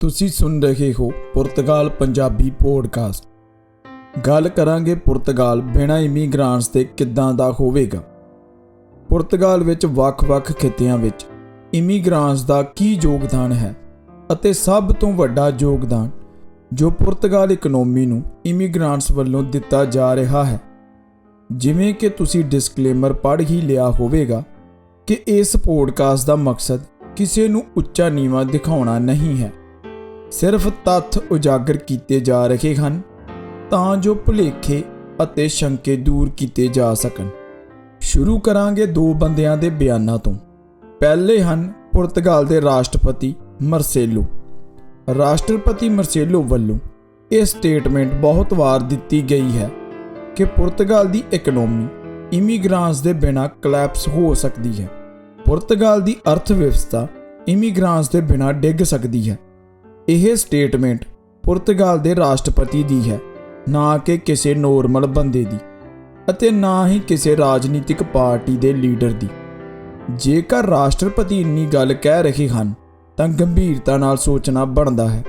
ਤੁਸੀਂ ਸੁਣ ਰਹੇ ਹੋ ਪੁਰਤਗਾਲ ਪੰਜਾਬੀ ਪੋਡਕਾਸਟ। ਗੱਲ ਕਰਾਂਗੇ ਪੁਰਤਗਾਲ ਬਿਨਾਂ ਇਮੀਗ੍ਰਾਂਟਸ ਦੇ ਕਿੱਦਾਂ ਦਾ ਹੋਵੇਗਾ। ਪੁਰਤਗਾਲ ਵਿੱਚ ਵੱਖ-ਵੱਖ ਖਿੱਤਿਆਂ ਵਿੱਚ ਇਮੀਗ੍ਰਾਂਟਸ ਦਾ ਕੀ ਯੋਗਦਾਨ ਹੈ ਅਤੇ ਸਭ ਤੋਂ ਵੱਡਾ ਯੋਗਦਾਨ ਜੋ ਪੁਰਤਗਾਲ ਇਕਨੋਮੀ ਨੂੰ ਇਮੀਗ੍ਰਾਂਟਸ ਵੱਲੋਂ ਦਿੱਤਾ ਜਾ ਰਿਹਾ ਹੈ। ਜਿਵੇਂ ਕਿ ਤੁਸੀਂ ਡਿਸਕਲੇਮਰ ਪੜ੍ਹ ਹੀ ਲਿਆ ਹੋਵੇਗਾ ਕਿ ਇਸ ਪੋਡਕਾਸਟ ਦਾ ਮਕਸਦ ਕਿਸੇ ਨੂੰ ਉੱਚਾ ਨੀਵਾਂ ਦਿਖਾਉਣਾ ਨਹੀਂ ਹੈ, ਸਿਰਫ ਤੱਥ ਉਜਾਗਰ ਕੀਤੇ ਜਾ ਰਹੇ ਹਨ ਤਾਂ ਜੋ ਭੁਲੇਖੇ ਅਤੇ ਸ਼ੰਕੇ ਦੂਰ ਕੀਤੇ ਜਾ ਸਕਣ। ਸ਼ੁਰੂ ਕਰਾਂਗੇ ਦੋ ਬੰਦਿਆਂ ਦੇ ਬਿਆਨਾਂ ਤੋਂ। ਪਹਿਲੇ ਹਨ ਪੁਰਤਗਾਲ ਦੇ ਰਾਸ਼ਟਰਪਤੀ ਮਾਰਸੇਲੋ। ਰਾਸ਼ਟਰਪਤੀ ਮਾਰਸੇਲੋ ਵੱਲੋਂ ਇਹ ਸਟੇਟਮੈਂਟ ਬਹੁਤ ਵਾਰ ਦਿੱਤੀ ਗਈ ਹੈ ਕਿ ਪੁਰਤਗਾਲ ਦੀ ਇਕਨੋਮੀ ਇਮੀਗ੍ਰਾਂਟਸ ਦੇ ਬਿਨਾਂ ਕਲੈਪਸ ਹੋ ਸਕਦੀ ਹੈ। ਪੁਰਤਗਾਲ ਦੀ ਅਰਥ ਵਿਵਸਥਾ ਇਮੀਗ੍ਰਾਂਟਸ ਦੇ ਬਿਨਾਂ ਡਿੱਗ ਸਕਦੀ ਹੈ। ਇਹ ਸਟੇਟਮੈਂਟ ਪੁਰਤਗਾਲ ਦੇ ਰਾਸ਼ਟਰਪਤੀ ਦੀ ਹੈ, ਨਾ ਕਿ ਕਿਸੇ ਨੋਰਮਲ ਬੰਦੇ ਦੀ ਅਤੇ ਨਾ ਹੀ ਕਿਸੇ ਰਾਜਨੀਤਿਕ ਪਾਰਟੀ ਦੇ ਲੀਡਰ ਦੀ। ਜੇਕਰ ਰਾਸ਼ਟਰਪਤੀ ਇੰਨੀ ਗੱਲ ਕਹਿ ਰਹੇ ਹਨ ਤਾਂ ਗੰਭੀਰਤਾ ਨਾਲ ਸੋਚਣਾ ਬਣਦਾ ਹੈ।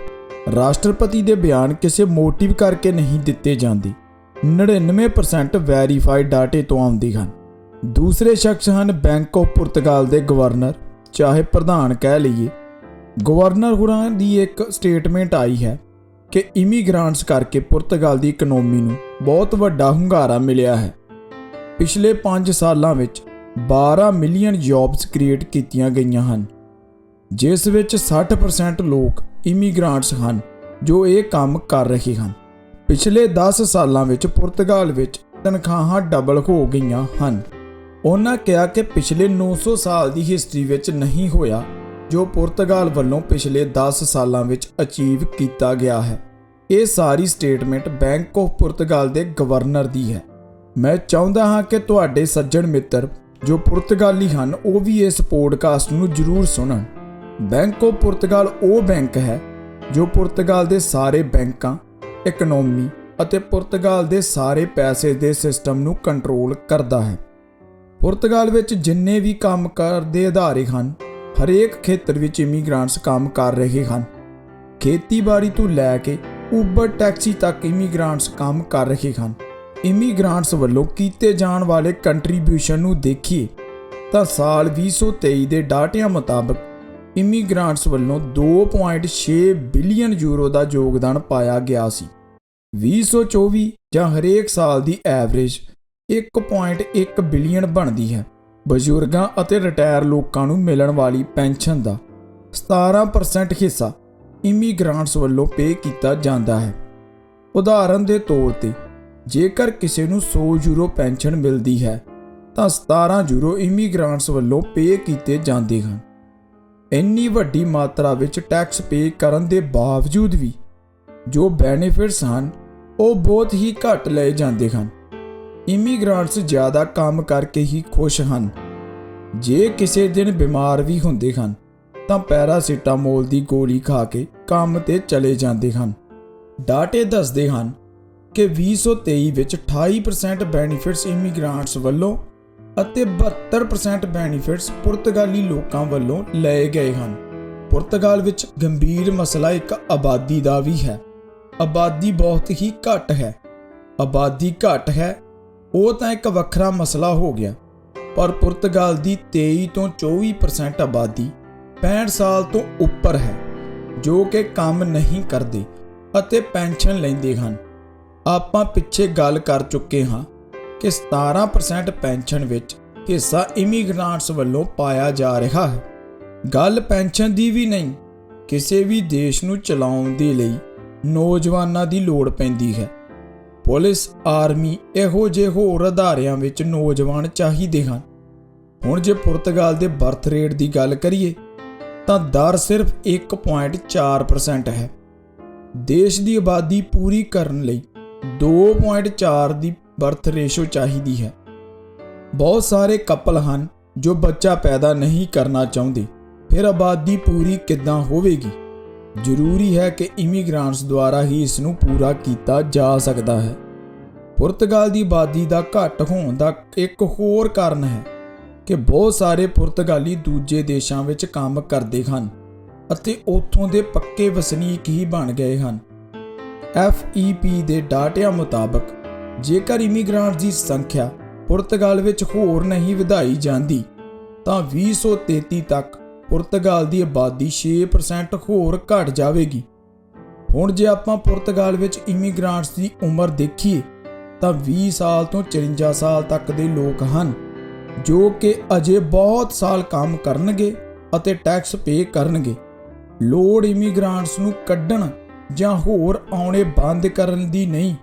ਰਾਸ਼ਟਰਪਤੀ ਦੇ ਬਿਆਨ ਕਿਸੇ ਮੋਟਿਵ ਕਰਕੇ ਨਹੀਂ ਦਿੱਤੇ ਜਾਂਦੇ। 99% ਵੈਰੀਫਾਈਡ ਡਾਟੇ ਤੋਂ ਆਉਂਦੇ ਹਨ। ਦੂਸਰੇ ਸ਼ਖਸ ਹਨ ਬੈਂਕ ਆਫ ਪੁਰਤਗਾਲ ਦੇ ਗਵਰਨਰ, ਚਾਹੇ ਪ੍ਰਧਾਨ ਕਹਿ ਲਈਏ। ਗਵਰਨਰ ਹੋਰਾਂ ਦੀ ਇੱਕ ਸਟੇਟਮੈਂਟ ਆਈ ਹੈ ਕਿ ਇਮੀਗ੍ਰਾਂਟਸ ਕਰਕੇ ਪੁਰਤਗਾਲ ਦੀ ਇਕਨੋਮੀ ਨੂੰ ਬਹੁਤ ਵੱਡਾ ਹੁੰਗਾਰਾ ਮਿਲਿਆ ਹੈ। ਪਿਛਲੇ 5 ਸਾਲਾਂ ਵਿੱਚ 12 ਮਿਲੀਅਨ ਜੌਬਸ ਕ੍ਰੀਏਟ ਕੀਤੀਆਂ ਗਈਆਂ ਹਨ, ਜਿਸ ਵਿੱਚ 60% ਲੋਕ ਇਮੀਗ੍ਰਾਂਟਸ ਹਨ ਜੋ ਇਹ ਕੰਮ ਕਰ ਰਹੇ ਹਨ। ਪਿਛਲੇ 10 ਸਾਲਾਂ ਵਿੱਚ ਪੁਰਤਗਾਲ ਵਿੱਚ ਤਨਖਾਹਾਂ ਡਬਲ ਹੋ ਗਈਆਂ ਹਨ। ਉਹਨਾਂ ਕਿਹਾ ਕਿ ਪਿਛਲੇ 900 ਸਾਲ ਦੀ ਹਿਸਟਰੀ ਵਿੱਚ ਨਹੀਂ ਹੋਇਆ ਜੋ ਪੁਰਤਗਾਲ ਵੱਲੋਂ ਪਿਛਲੇ 10 ਸਾਲਾਂ ਵਿੱਚ ਅਚੀਵ ਕੀਤਾ ਗਿਆ ਹੈ। ਇਹ ਸਾਰੀ ਸਟੇਟਮੈਂਟ ਬੈਂਕ ਆਫ ਪੁਰਤਗਾਲ ਦੇ ਗਵਰਨਰ ਦੀ ਹੈ। ਮੈਂ ਚਾਹੁੰਦਾ ਹਾਂ ਕਿ ਤੁਹਾਡੇ ਸੱਜਣ ਮਿੱਤਰ ਜੋ ਪੁਰਤਗਾਲੀ ਹਨ ਉਹ ਵੀ ਇਸ ਪੋਡਕਾਸਟ ਨੂੰ ਜ਼ਰੂਰ ਸੁਣਨ। ਬੈਂਕ ਆਫ ਪੁਰਤਗਾਲ ਉਹ ਬੈਂਕ ਹੈ ਜੋ ਪੁਰਤਗਾਲ ਦੇ ਸਾਰੇ ਬੈਂਕਾਂ, ਇਕਨੋਮੀ ਅਤੇ ਪੁਰਤਗਾਲ ਦੇ ਸਾਰੇ ਪੈਸੇ ਦੇ ਸਿਸਟਮ ਨੂੰ ਕੰਟਰੋਲ ਕਰਦਾ ਹੈ। ਪੁਰਤਗਾਲ ਵਿੱਚ ਜਿੰਨੇ ਵੀ ਕੰਮ ਕਰਦੇ ਅਦਾਰੇ ਹਨ, ਹਰੇਕ ਖੇਤਰ ਵਿੱਚ ਇਮੀਗ੍ਰਾਂਟਸ ਕੰਮ ਕਰ ਰਹੇ ਹਨ। ਖੇਤੀਬਾੜੀ ਤੋਂ ਲੈ ਕੇ ਉਬਰ ਟੈਕਸੀ ਤੱਕ ਇਮੀਗ੍ਰਾਂਟਸ ਕੰਮ ਕਰ ਰਹੇ ਹਨ। ਇਮੀਗ੍ਰਾਂਟਸ ਵੱਲੋਂ ਕੀਤੇ ਜਾਣ ਵਾਲੇ ਕੰਟਰੀਬਿਊਸ਼ਨ ਨੂੰ ਦੇਖੀਏ ਤਾਂ ਸਾਲ 2023 ਦੇ ਡਾਟਿਆਂ ਮੁਤਾਬਕ ਇਮੀਗ੍ਰਾਂਟਸ ਵੱਲੋਂ 2.6 ਬਿਲੀਅਨ ਯੂਰੋ ਦਾ ਯੋਗਦਾਨ ਪਾਇਆ ਗਿਆ ਸੀ। 2024 ਜਾਂ ਹਰੇਕ ਸਾਲ ਦੀ ਐਵਰੇਜ 1.1 ਬਿਲੀਅਨ ਬਣਦੀ ਹੈ। ਬਜ਼ੁਰਗਾਂ ਅਤੇ ਰਿਟਾਇਰ ਲੋਕਾਂ ਨੂੰ ਮਿਲਣ ਵਾਲੀ ਪੈਨਸ਼ਨ ਦਾ 17% ਹਿੱਸਾ ਇਮੀਗ੍ਰਾਂਟਸ ਵੱਲੋਂ ਪੇ ਕੀਤਾ ਜਾਂਦਾ ਹੈ। ਉਦਾਹਰਨ ਦੇ ਤੌਰ ਤੇ ਜੇਕਰ ਕਿਸੇ ਨੂੰ 100 ਯੂਰੋ ਪੈਨਸ਼ਨ ਮਿਲਦੀ ਹੈ ਤਾਂ 17 ਯੂਰੋ ਇਮੀਗ੍ਰਾਂਟਸ ਵੱਲੋਂ ਪੇ ਕੀਤੇ ਜਾਂਦੇ ਹਨ। ਇੰਨੀ ਵੱਡੀ ਮਾਤਰਾ ਵਿੱਚ ਟੈਕਸ ਪੇ ਕਰਨ ਦੇ ਬਾਵਜੂਦ ਵੀ ਜੋ ਬੈਨੀਫਿਟਸ ਹਨ ਉਹ ਬਹੁਤ ਹੀ ਘੱਟ ਲਏ ਜਾਂਦੇ ਹਨ। ਇਮੀਗ੍ਰਾਂਟਸ ਜ਼ਿਆਦਾ ਕੰਮ ਕਰਕੇ ਹੀ ਖੁਸ਼ ਹਨ। ਜੇ ਕਿਸੇ ਦਿਨ ਬਿਮਾਰ ਵੀ ਹੁੰਦੇ ਹਨ ਤਾਂ ਪੈਰਾਸੀਟਾਮੋਲ ਦੀ ਗੋਲੀ ਖਾ ਕੇ ਕੰਮ ਤੇ ਚਲੇ ਜਾਂਦੇ ਹਨ। ਡਾਟੇ ਦੱਸਦੇ ਹਨ ਕਿ 2023 ਵਿੱਚ 28% ਬੈਨੀਫਿਟਸ ਇਮੀਗ੍ਰਾਂਟਸ ਵੱਲੋਂ ਅਤੇ 72% ਬੈਨੀਫਿਟਸ ਪੁਰਤਗਾਲੀ ਲੋਕਾਂ ਵੱਲੋਂ ਲਏ ਗਏ ਹਨ। ਪੁਰਤਗਾਲ ਵਿੱਚ ਗੰਭੀਰ ਮਸਲਾ ਇੱਕ ਆਬਾਦੀ ਦਾ ਵੀ ਹੈ। ਆਬਾਦੀ ਬਹੁਤ ਹੀ ਘੱਟ ਹੈ। ਆਬਾਦੀ ਘੱਟ ਹੈ ਉਹ ਤਾਂ ਇੱਕ ਵੱਖਰਾ ਮਸਲਾ ਹੋ ਗਿਆ, ਪਰ ਪੁਰਤਗਾਲ ਦੀ 23 ਤੋਂ 24% ਆਬਾਦੀ 65 ਸਾਲ ਤੋਂ ਉੱਪਰ ਹੈ ਜੋ ਕਿ ਕੰਮ ਨਹੀਂ ਕਰਦੇ ਅਤੇ ਪੈਨਸ਼ਨ ਲੈਂਦੇ ਹਨ। ਆਪਾਂ ਪਿੱਛੇ ਗੱਲ ਕਰ ਚੁੱਕੇ ਹਾਂ ਕਿ 17% ਪੈਨਸ਼ਨ ਵਿੱਚ ਹਿੱਸਾ ਇਮੀਗ੍ਰਾਂਟਸ ਵੱਲੋਂ ਪਾਇਆ ਜਾ ਰਿਹਾ ਹੈ। ਗੱਲ ਪੈਨਸ਼ਨ ਦੀ ਵੀ ਨਹੀਂ, ਕਿਸੇ ਵੀ ਦੇਸ਼ ਨੂੰ ਚਲਾਉਣ ਦੇ ਲਈ ਨੌਜਵਾਨਾਂ ਦੀ ਲੋੜ ਪੈਂਦੀ ਹੈ। ਪੁਲਿਸ, ਆਰਮੀ, ਇਹੋ ਜਿਹੇ ਹੋਰ ਅਦਾਰਿਆਂ ਵਿੱਚ ਨੌਜਵਾਨ ਚਾਹੀਦੇ ਹਨ। ਹੁਣ ਜੇ ਪੁਰਤਗਾਲ ਦੇ ਬਰਥ ਰੇਟ ਦੀ ਗੱਲ ਕਰੀਏ ਤਾਂ ਦਰ ਸਿਰਫ 1.4% ਹੈ। ਦੇਸ਼ ਦੀ ਆਬਾਦੀ ਪੂਰੀ ਕਰਨ ਲਈ 2.4 ਦੀ ਬਰਥ ਰੇਸ਼ੋ ਚਾਹੀਦੀ ਹੈ। ਬਹੁਤ ਸਾਰੇ ਕਪਲ ਹਨ ਜੋ ਬੱਚਾ ਪੈਦਾ ਨਹੀਂ ਕਰਨਾ ਚਾਹੁੰਦੇ, ਫਿਰ ਆਬਾਦੀ ਪੂਰੀ ਕਿੱਦਾਂ ਹੋਵੇਗੀ? ਜ਼ਰੂਰੀ ਹੈ ਕਿ ਇਮੀਗ੍ਰਾਂਟਸ ਦੁਆਰਾ ਹੀ ਇਸ ਨੂੰ ਪੂਰਾ ਕੀਤਾ ਜਾ ਸਕਦਾ ਹੈ। ਪੁਰਤਗਾਲ ਦੀ ਆਬਾਦੀ ਦਾ ਘੱਟ ਹੋਣ ਦਾ ਇੱਕ ਹੋਰ ਕਾਰਨ ਹੈ ਕਿ ਬਹੁਤ ਸਾਰੇ ਪੁਰਤਗਾਲੀ ਦੂਜੇ ਦੇਸ਼ਾਂ ਵਿੱਚ ਕੰਮ ਕਰਦੇ ਹਨ। ਅਤੇ ਉੱਥੋਂ ਦੇ ਪੱਕੇ ਵਸਨੀਕ ਹੀ ਬਣ ਗਏ ਹਨ। FEP ਦੇ ਡਾਟਿਆਂ ਮੁਤਾਬਕ ਜੇਕਰ ਇਮੀਗ੍ਰਾਂਟ ਦੀ ਸੰਖਿਆ ਪੁਰਤਗਾਲ ਵਿੱਚ ਹੋਰ ਨਹੀਂ ਵਧਾਈ ਜਾਂਦੀ ਤਾਂ 2033 ਤੱਕ ਪੁਰਤਗਾਲ ਦੀ ਆਬਾਦੀ 6% ਹੋਰ ਘਟ ਜਾਵੇਗੀ। ਹੁਣ ਜੇ ਆਪਾਂ ਪੁਰਤਗਾਲ ਵਿੱਚ ਇਮੀਗ੍ਰਾਂਟਸ ਦੀ ਉਮਰ ਦੇਖੀਏ ਤਾਂ 20 ਸਾਲ ਤੋਂ 54 ਸਾਲ ਤੱਕ ਦੇ ਲੋਕ ਹਨ, ਜੋ ਕਿ ਅਜੇ ਬਹੁਤ ਸਾਲ ਕੰਮ ਕਰਨਗੇ ਅਤੇ ਟੈਕਸ ਪੇ ਕਰਨਗੇ। ਲੋੜ ਇਮੀਗ੍ਰਾਂਟਸ ਨੂੰ ਕੱਢਣ ਜਾਂ ਹੋਰ ਆਉਣੇ ਬੰਦ ਕਰਨ ਦੀ ਨਹੀਂ,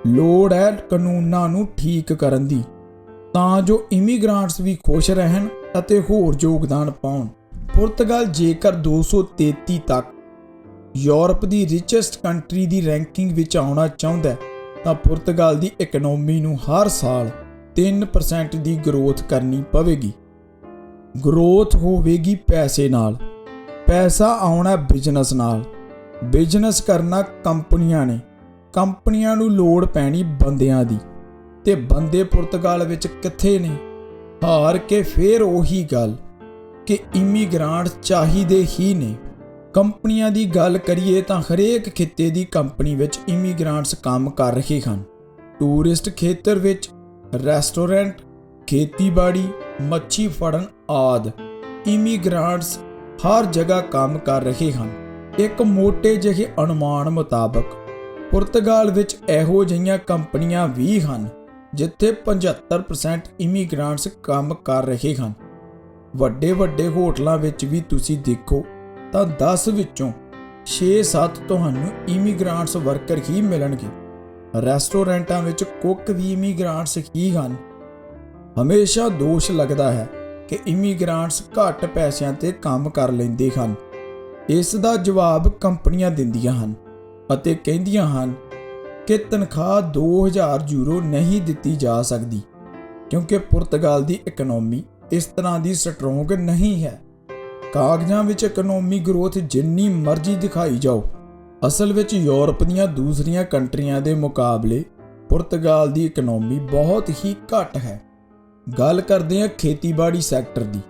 ਲੋੜ ਹੈ ਕਾਨੂੰਨਾਂ ਨੂੰ ਠੀਕ ਕਰਨ ਦੀ, ਤਾਂ ਜੋ ਇਮੀਗ੍ਰਾਂਟਸ ਵੀ ਖੁਸ਼ ਰਹਿਣ ਅਤੇ ਹੋਰ ਯੋਗਦਾਨ ਪਾਉਣ। ਪੁਰਤਗਾਲ ਜੇਕਰ 233 ਤੱਕ Europe the richest country the ranking ਵਿੱਚ ਆਉਣਾ ਚਾਹੁੰਦਾ ਤਾਂ ਪੁਰਤਗਾਲ ਦੀ ਇਕਨੋਮੀ ਨੂੰ ਹਰ ਸਾਲ 3% ਦੀ ਗਰੋਥ ਕਰਨੀ ਪਵੇਗੀ। ਗਰੋਥ ਹੋਵੇਗੀ ਪੈਸੇ ਨਾਲ, ਪੈਸਾ ਆਉਣਾ ਬਿਜ਼ਨਸ ਨਾਲ, ਬਿਜ਼ਨਸ ਕਰਨਾ ਕੰਪਨੀਆਂ ਨੇ, ਕੰਪਨੀਆਂ ਨੂੰ ਲੋੜ ਪੈਣੀ ਬੰਦਿਆਂ ਦੀ, ਤੇ ਬੰਦੇ ਪੁਰਤਗਾਲ ਵਿੱਚ ਕਿੱਥੇ ਨੇ? ਹਾਰ ਕੇ ਫੇਰ ਉਹੀ ਗੱਲ ਕਿ ਇਮੀਗ੍ਰਾਂਟ ਚਾਹੀਦੇ ਹੀ ਨੇ। ਕੰਪਨੀਆਂ ਦੀ ਗੱਲ ਕਰੀਏ ਤਾਂ ਹਰੇਕ ਖਿੱਤੇ ਦੀ ਕੰਪਨੀ ਵਿੱਚ ਇਮੀਗ੍ਰਾਂਟਸ ਕੰਮ ਕਰ ਰਹੇ ਹਨ। ਟੂਰਿਸਟ ਖੇਤਰ ਵਿੱਚ ਰੈਸਟੋਰੈਂਟ, ਖੇਤੀਬਾੜੀ, ਮੱਛੀ ਫੜਨ ਆਦਿ ਇਮੀਗ੍ਰਾਂਟਸ ਹਰ ਜਗ੍ਹਾ ਕੰਮ ਕਰ ਰਹੇ ਹਨ। ਇੱਕ ਮੋਟੇ ਜਿਹੇ ਅਨੁਮਾਨ ਮੁਤਾਬਕ ਪੁਰਤਗਾਲ ਵਿੱਚ ਇਹੋ ਜਿਹੀਆਂ ਕੰਪਨੀਆਂ ਵੀ ਹਨ ਜਿੱਥੇ 75% ਇਮੀਗ੍ਰਾਂਟਸ ਕੰਮ ਕਰ ਰਹੇ ਹਨ। ਵੱਡੇ ਵੱਡੇ ਹੋਟਲਾਂ ਵਿੱਚ ਵੀ ਤੁਸੀਂ ਦੇਖੋ ਤਾਂ 10 ਵਿੱਚੋਂ 6-7 ਤੁਹਾਨੂੰ ਇਮੀਗ੍ਰਾਂਟਸ ਵਰਕਰ ਹੀ ਮਿਲਣਗੇ। ਰੈਸਟੋਰੈਂਟਾਂ ਵਿੱਚ ਕੁੱਕ ਵੀ ਇਮੀਗ੍ਰਾਂਟਸ ਹੀ ਹਨ। ਹਮੇਸ਼ਾ ਦੋਸ਼ ਲੱਗਦਾ ਹੈ ਕਿ ਇਮੀਗ੍ਰਾਂਟਸ ਘੱਟ ਪੈਸਿਆਂ ਤੇ ਕੰਮ ਕਰ ਲੈਂਦੇ ਹਨ। ਇਸ ਦਾ ਜਵਾਬ ਕੰਪਨੀਆਂ ਦਿੰਦੀਆਂ ਹਨ ਅਤੇ ਕਹਿੰਦੀਆਂ ਹਨ ਕਿ ਤਨਖਾਹ 2000 ਯੂਰੋ ਨਹੀਂ ਦਿੱਤੀ ਜਾ ਸਕਦੀ, ਕਿਉਂਕਿ ਪੁਰਤਗਾਲ ਦੀ ਇਕਨੋਮੀ ਇਸ ਤਰ੍ਹਾਂ ਦੀ ਸਟਰੋਂਗ ਨਹੀਂ ਹੈ। ਕਾਗਜ਼ਾਂ ਵਿੱਚ ਇਕਨੋਮੀ ਗਰੋਥ ਜਿੰਨੀ ਮਰਜ਼ੀ ਦਿਖਾਈ ਜਾਓ, ਅਸਲ ਵਿੱਚ ਯੂਰਪ ਦੀਆਂ ਦੂਸਰੀਆਂ ਕੰਟਰੀਆਂ ਦੇ ਮੁਕਾਬਲੇ ਪੁਰਤਗਾਲ ਦੀ ਇਕਨੋਮੀ ਬਹੁਤ ਹੀ ਘੱਟ ਹੈ। ਗੱਲ ਕਰਦੇ ਹਾਂ ਖੇਤੀਬਾੜੀ ਸੈਕਟਰ ਦੀ।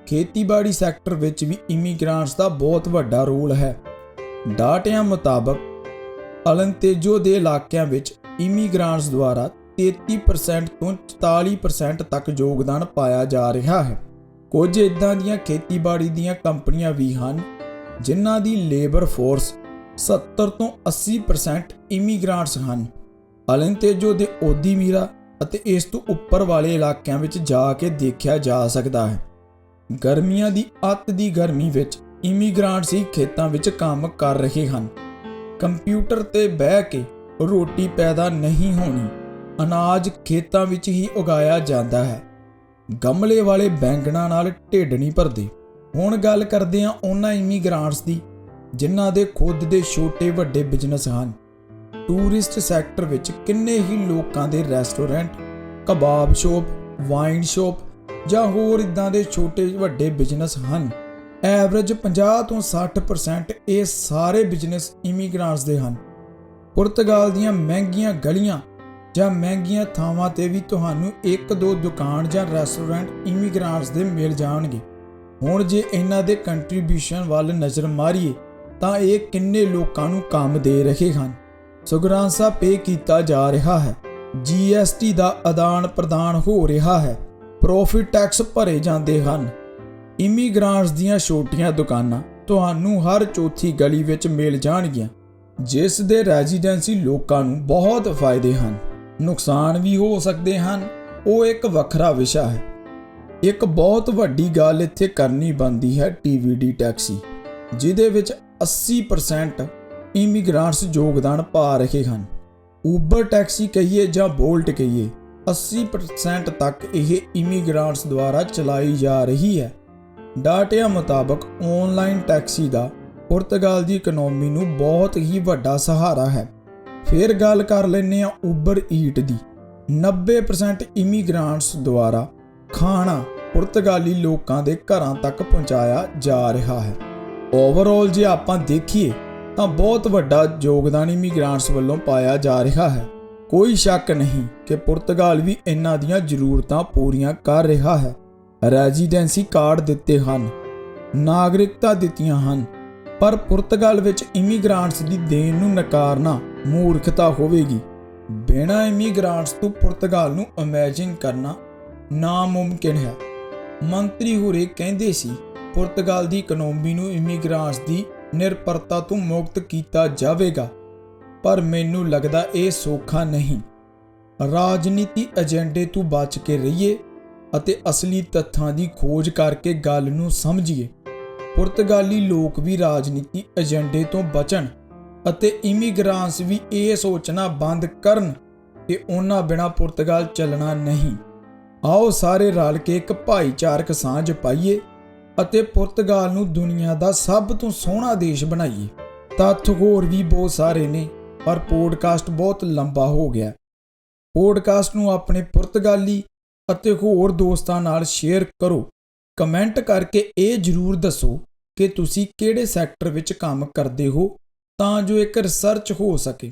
ਖੇਤੀਬਾੜੀ ਸੈਕਟਰ ਵਿੱਚ ਵੀ ਇਮੀਗ੍ਰਾਂਟਸ ਦਾ ਬਹੁਤ ਵੱਡਾ ਰੋਲ ਹੈ। ਡਾਟਿਆਂ ਮੁਤਾਬਕ ਅਲੰਤੇਜੋ ਦੇ ਇਲਾਕਿਆਂ ਵਿੱਚ ਇਮੀਗ੍ਰਾਂਟਸ ਦੁਆਰਾ 33% ਤੋਂ 44% ਤੱਕ ਯੋਗਦਾਨ ਪਾਇਆ ਜਾ ਰਿਹਾ ਹੈ। ਕੁਝ ਇੱਦਾਂ ਦੀਆਂ ਖੇਤੀਬਾੜੀ ਦੀਆਂ ਕੰਪਨੀਆਂ ਵੀ ਹਨ ਜਿਨ੍ਹਾਂ ਦੀ ਲੇਬਰ ਫੋਰਸ 70 ਤੋਂ 80% ਇਮੀਗ੍ਰਾਂਟਸ ਹਨ। ਅਲੰਤੇਜੋ ਦੇ ਓਦੀਮੀਰਾ ਅਤੇ ਇਸ ਤੋਂ ਉੱਪਰ ਵਾਲੇ ਇਲਾਕਿਆਂ ਵਿੱਚ ਜਾ ਕੇ ਦੇਖਿਆ ਜਾ ਸਕਦਾ ਹੈ। ਗਰਮੀਆਂ ਦੀ ਅੱਤ ਦੀ ਗਰਮੀ ਵਿੱਚ ਇਮੀਗ੍ਰਾਂਟਸ ਹੀ ਖੇਤਾਂ ਵਿੱਚ ਕੰਮ ਕਰ ਰਹੇ ਹਨ। ਕੰਪਿਊਟਰ ਤੇ ਬਹਿ ਕੇ ਰੋਟੀ ਪੈਦਾ ਨਹੀਂ ਹੋਣੀ, ਅਨਾਜ ਖੇਤਾਂ ਵਿੱਚ ਹੀ ਉਗਾਇਆ ਜਾਂਦਾ ਹੈ। ਗਮਲੇ ਵਾਲੇ ਬੈਂਗਣਾਂ ਨਾਲ ਢਿੱਡ ਨਹੀਂ ਭਰਦੇ। ਹੁਣ ਗੱਲ ਕਰਦੇ ਹਾਂ ਉਹਨਾਂ ਇਮੀਗ੍ਰਾਂਟਸ ਦੀ ਜਿਨ੍ਹਾਂ ਦੇ ਖੁਦ ਦੇ ਛੋਟੇ ਵੱਡੇ ਬਿਜ਼ਨਸ ਹਨ। ਟੂਰਿਸਟ ਸੈਕਟਰ ਵਿੱਚ ਕਿੰਨੇ ਹੀ ਲੋਕਾਂ ਦੇ ਰੈਸਟੋਰੈਂਟ, ਕਬਾਬ ਸ਼ੋਪ, ਵਾਈਨ ਸ਼ੋਪ ਜਾਂ ਹੋਰ ਇਦਾਂ ਦੇ ਛੋਟੇ ਵੱਡੇ ਬਿਜ਼ਨਸ ਹਨ। ਐਵਰੇਜ 50 ਤੋਂ 60% ਇਹ ਸਾਰੇ ਬਿਜ਼ਨਸ ਇਮੀਗ੍ਰਾਂਟਸ ਦੇ ਹਨ। ਪੁਰਤਗਾਲ ਦੀਆਂ ਮਹਿੰਗੀਆਂ ਗਲੀਆਂ ਜਾਂ ਮਹਿੰਗੀਆਂ ਥਾਵਾਂ ਤੇ ਵੀ ਤੁਹਾਨੂੰ 1-2 ਦੁਕਾਨ ਜਾਂ ਰੈਸਟੋਰੈਂਟ ਇਮੀਗ੍ਰਾਂਟਸ ਦੇ ਮਿਲ ਜਾਣਗੇ। ਹੁਣ ਜੇ ਇਹਨਾਂ ਦੇ ਕੰਟਰੀਬਿਊਸ਼ਨ ਵੱਲ ਨਜ਼ਰ ਮਾਰੀਏ ਤਾਂ ਇਹ ਕਿੰਨੇ ਲੋਕਾਂ ਨੂੰ ਕੰਮ ਦੇ ਰਹੇ ਹਨ। ਸੁਗਰਾਂਸਾ ਪੇ ਕੀਤਾ ਜਾ ਰਿਹਾ ਹੈ, GST ਦਾ ਆਦਾਨ ਪ੍ਰਦਾਨ ਹੋ ਰਿਹਾ ਹੈ, ਪ੍ਰੋਫਿਟ ਟੈਕਸ ਭਰੇ ਜਾਂਦੇ ਹਨ। ਇਮੀਗ੍ਰਾਂਟਸ ਦੀਆਂ ਛੋਟੀਆਂ ਦੁਕਾਨਾਂ ਤੁਹਾਨੂੰ ਹਰ ਚੌਥੀ ਗਲੀ ਵਿੱਚ ਮਿਲ ਜਾਣਗੀਆਂ, ਜਿਸ ਦੇ ਰੈਜ਼ੀਡੈਂਸੀ ਲੋਕਾਂ ਨੂੰ ਬਹੁਤ ਫਾਇਦੇ ਹਨ। ਨੁਕਸਾਨ ਵੀ ਹੋ ਸਕਦੇ ਹਨ, ਉਹ ਇੱਕ ਵੱਖਰਾ ਵਿਸ਼ਾ ਹੈ। ਇੱਕ ਬਹੁਤ ਵੱਡੀ ਗੱਲ ਇੱਥੇ ਕਰਨੀ ਬਣਦੀ ਹੈ TVD ਟੈਕਸੀ, ਜਿਹਦੇ ਵਿੱਚ 80% ਇਮੀਗ੍ਰਾਂਟਸ ਯੋਗਦਾਨ ਪਾ ਰਹੇ ਹਨ। ਊਬਰ ਟੈਕਸੀ ਕਹੀਏ ਜਾਂ ਬੋਲਟ ਕਹੀਏ, 80% ਤੱਕ ਇਹ ਇਮੀਗ੍ਰਾਂਟਸ ਦੁਆਰਾ ਚਲਾਈ ਜਾ ਰਹੀ ਹੈ। ਡਾਟਿਆਂ ਮੁਤਾਬਕ ਆਨਲਾਈਨ ਟੈਕਸੀ ਦਾ ਪੁਰਤਗਾਲ ਦੀ ਇਕਨੋਮੀ ਨੂੰ ਬਹੁਤ ਹੀ ਵੱਡਾ ਸਹਾਰਾ ਹੈ। ਫਿਰ ਗੱਲ ਕਰ ਲੈਂਦੇ ਹਾਂ ਊਬਰ ਈਟ ਦੀ। 90% ਇਮੀਗ੍ਰਾਂਟਸ ਦੁਆਰਾ ਖਾਣਾ ਪੁਰਤਗਾਲੀ ਲੋਕਾਂ ਦੇ ਘਰਾਂ ਤੱਕ ਪਹੁੰਚਾਇਆ ਜਾ ਰਿਹਾ ਹੈ। ਓਵਰਆਲ ਜੇ ਆਪਾਂ ਦੇਖੀਏ ਤਾਂ ਬਹੁਤ ਵੱਡਾ ਯੋਗਦਾਨ ਇਮੀਗ੍ਰਾਂਟਸ ਵੱਲੋਂ ਪਾਇਆ ਜਾ ਰਿਹਾ ਹੈ। ਕੋਈ ਸ਼ੱਕ ਨਹੀਂ ਕਿ ਪੁਰਤਗਾਲ ਵੀ ਇਹਨਾਂ ਦੀਆਂ ਜ਼ਰੂਰਤਾਂ ਪੂਰੀਆਂ ਕਰ ਰਿਹਾ ਹੈ। ਰੈਜ਼ੀਡੈਂਸੀ ਕਾਰਡ ਦਿੱਤੇ ਹਨ, ਨਾਗਰਿਕਤਾ ਦਿੱਤੀਆਂ ਹਨ, ਪਰ ਪੁਰਤਗਾਲ ਵਿੱਚ ਇਮੀਗ੍ਰਾਂਟਸ ਦੀ ਦੇਣ ਨੂੰ ਨਕਾਰਨਾ ਮੂਰਖਤਾ ਹੋਵੇਗੀ। ਬਿਨਾਂ ਇਮੀਗ੍ਰਾਂਟਸ ਤੋਂ ਪੁਰਤਗਾਲ ਨੂੰ ਇਮੇਜਿਨ ਕਰਨਾ ਨਾਮੁਮਕਿਨ ਹੈ। ਮੰਤਰੀ ਹੋਰੇ ਕਹਿੰਦੇ ਸੀ ਪੁਰਤਗਾਲ ਦੀ ਇਕਨੋਮੀ ਨੂੰ ਇਮੀਗ੍ਰਾਂਟਸ ਦੀ ਨਿਰਭਰਤਾ ਤੋਂ ਮੁਕਤ ਕੀਤਾ ਜਾਵੇਗਾ, ਪਰ ਮੈਨੂੰ ਲੱਗਦਾ ਇਹ ਸੌਖਾ ਨਹੀਂ। ਰਾਜਨੀਤੀ ਏਜੰਡੇ ਤੋਂ ਬਚ ਕੇ ਰਹੀਏ ਅਤੇ ਅਸਲੀ ਤੱਥਾਂ ਦੀ ਖੋਜ ਕਰਕੇ ਗੱਲ ਨੂੰ ਸਮਝੀਏ। ਪੁਰਤਗਾਲੀ ਲੋਕ ਵੀ ਰਾਜਨੀਤੀ ਏਜੰਡੇ ਤੋਂ ਬਚਣ ਅਤੇ ਇਮੀਗ੍ਰਾਂਟਸ ਵੀ ਇਹ ਸੋਚਣਾ ਬੰਦ ਕਰਨ ਕਿ ਉਹਨਾਂ ਬਿਨਾਂ ਪੁਰਤਗਾਲ ਚੱਲਣਾ ਨਹੀਂ। ਆਓ ਸਾਰੇ ਰਲ ਕੇ ਇੱਕ ਭਾਈਚਾਰਕ ਸਾਂਝ ਪਾਈਏ ਅਤੇ ਪੁਰਤਗਾਲ ਨੂੰ ਦੁਨੀਆ ਦਾ ਸਭ ਤੋਂ ਸੋਹਣਾ ਦੇਸ਼ ਬਣਾਈਏ। ਤੱਥ ਹੋਰ ਵੀ ਬਹੁਤ ਸਾਰੇ ਨੇ, ਪਰ ਪੋਡਕਾਸਟ ਬਹੁਤ ਲੰਬਾ ਹੋ ਗਿਆ। ਪੋਡਕਾਸਟ ਨੂੰ ਆਪਣੇ ਪੁਰਤਗਾਲੀ ਅਤੇ ਹੋਰ ਦੋਸਤਾਂ ਨਾਲ ਸ਼ੇਅਰ ਕਰੋ। ਕਮੈਂਟ ਕਰਕੇ ਇਹ ਜ਼ਰੂਰ ਦੱਸੋ ਕਿ ਤੁਸੀਂ ਕਿਹੜੇ ਸੈਕਟਰ ਵਿੱਚ ਕੰਮ ਕਰਦੇ ਹੋ, ਤਾਂ ਜੋ ਇੱਕ ਰਿਸਰਚ ਹੋ ਸਕੇ।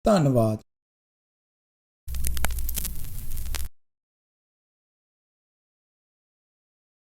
ਧੰਨਵਾਦ।